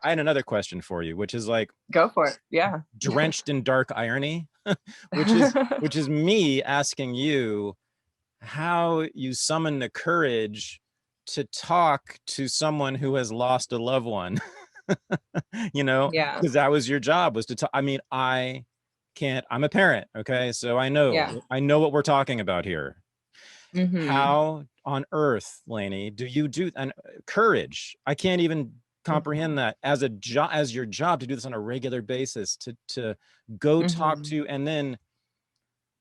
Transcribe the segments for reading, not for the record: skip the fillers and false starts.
I had another question for you, which is like Go for it. Yeah. drenched in dark irony, which is me asking you how you summon the courage to talk to someone who has lost a loved one. Yeah. Because that was your job, was to talk. I mean, I can't, I'm a parent, okay? So Yeah. I know what we're talking about here. Hmm. How on earth, Laney, do you do and courage? I can't even comprehend that as a job, as your job, to do this on a regular basis, to go talk Hmm. to and then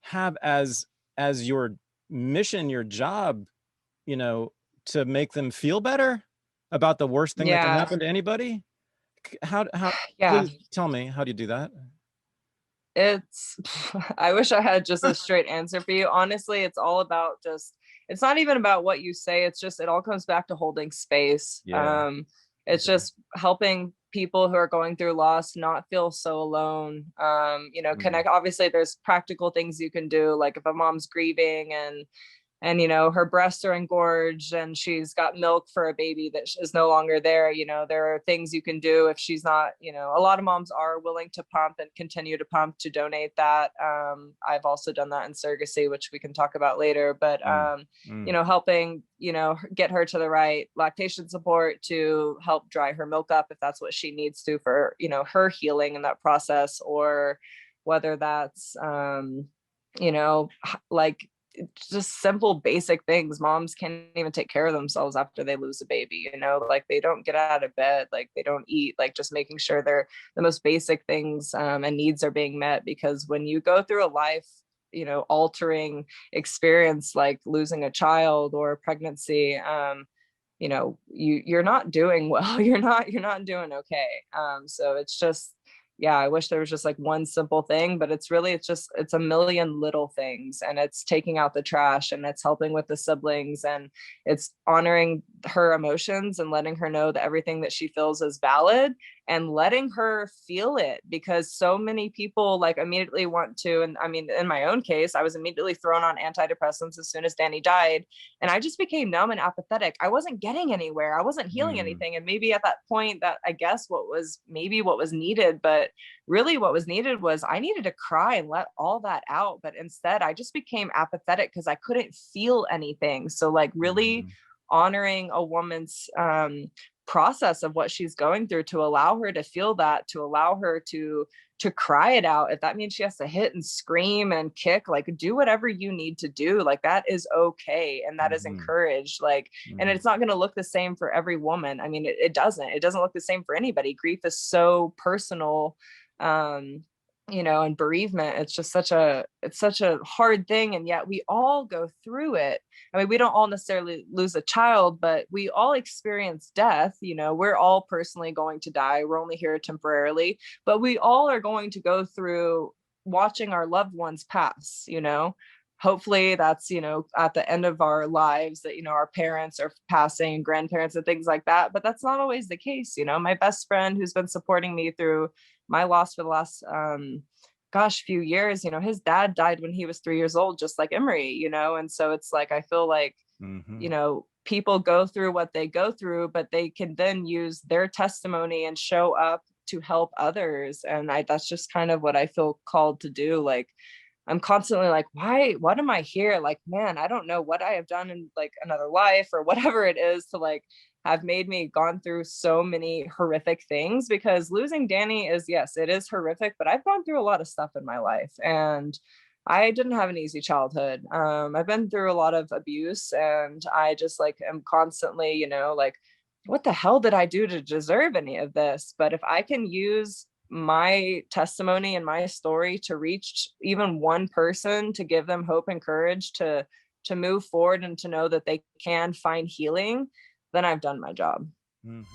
have as your mission, your job, you know, to make them feel better about the worst thing that can Yeah. happen to anybody. How Yeah. please tell me, how do you do that? It's, I wish I had just a straight answer for you. Honestly, it's all about just, it's not even about what you say. It's just, it all comes back to holding space. Yeah. It's Okay. just helping people who are going through loss not feel so alone. Mm. Connect. Obviously, there's practical things you can do, like if a mom's grieving and her breasts are engorged and she's got milk for a baby that is no longer there. There are things you can do if she's not. A lot of moms are willing to pump and continue to pump, to donate that. I've also done that in surrogacy, which we can talk about later, but Mm. Mm. helping get her to the right lactation support to help dry her milk up if that's what she needs to for her healing in that process, or whether that's you know like just simple basic things. Moms can't even take care of themselves after they lose a baby, like they don't get out of bed, like they don't eat, like just making sure they're the most basic things and needs are being met. Because when you go through a life altering experience like losing a child or pregnancy, you're not doing well. You're not doing okay. So it's just, yeah, I wish there was just like one simple thing, but it's a million little things, and it's taking out the trash, and it's helping with the siblings, and it's honoring her emotions and letting her know that everything that she feels is valid, and letting her feel it. Because so many people like immediately want to, and I mean, in my own case, I was immediately thrown on antidepressants as soon as Danny died, and I just became numb and apathetic. I wasn't getting anywhere. I wasn't healing Mm. anything. And maybe at that point, that I guess what was needed, but really what was needed was I needed to cry and let all that out. But instead, I just became apathetic because I couldn't feel anything. So like really Mm. honoring a woman's process of what she's going through, to allow her to feel that, to allow her to cry it out. If that means she has to hit and scream and kick, like do whatever you need to do. Like that is okay. And that is Mhm. encouraged. Like, and Mhm. it's not going to look the same for every woman. I mean, it doesn't look the same for anybody. Grief is so personal. Um, and bereavement, it's such a hard thing. And yet we all go through it. I mean, we don't all necessarily lose a child, but we all experience death. We're all personally going to die. We're only here temporarily, but we all are going to go through watching our loved ones pass. Hopefully that's at the end of our lives that our parents are passing, grandparents and things like that, but that's not always the case. My best friend who's been supporting me through my loss for the last few years, his dad died when he was 3 years old, just like Emery. And so it's like I feel like Mhm. people go through what they go through, but they can then use their testimony and show up to help others. And that's just kind of what I feel called to do. Like I'm constantly like, why, what am I here? Like, man, I don't know what I have done in like another life or whatever it is to like have made me gone through so many horrific things. Because losing Danny is, yes, it is horrific, but I've gone through a lot of stuff in my life, and I didn't have an easy childhood. I've been through a lot of abuse, and I just like am constantly, like, what the hell did I do to deserve any of this? But if I can use my testimony and my story to reach even one person, to give them hope and courage to move forward and to know that they can find healing, then I've done my job. Mhm.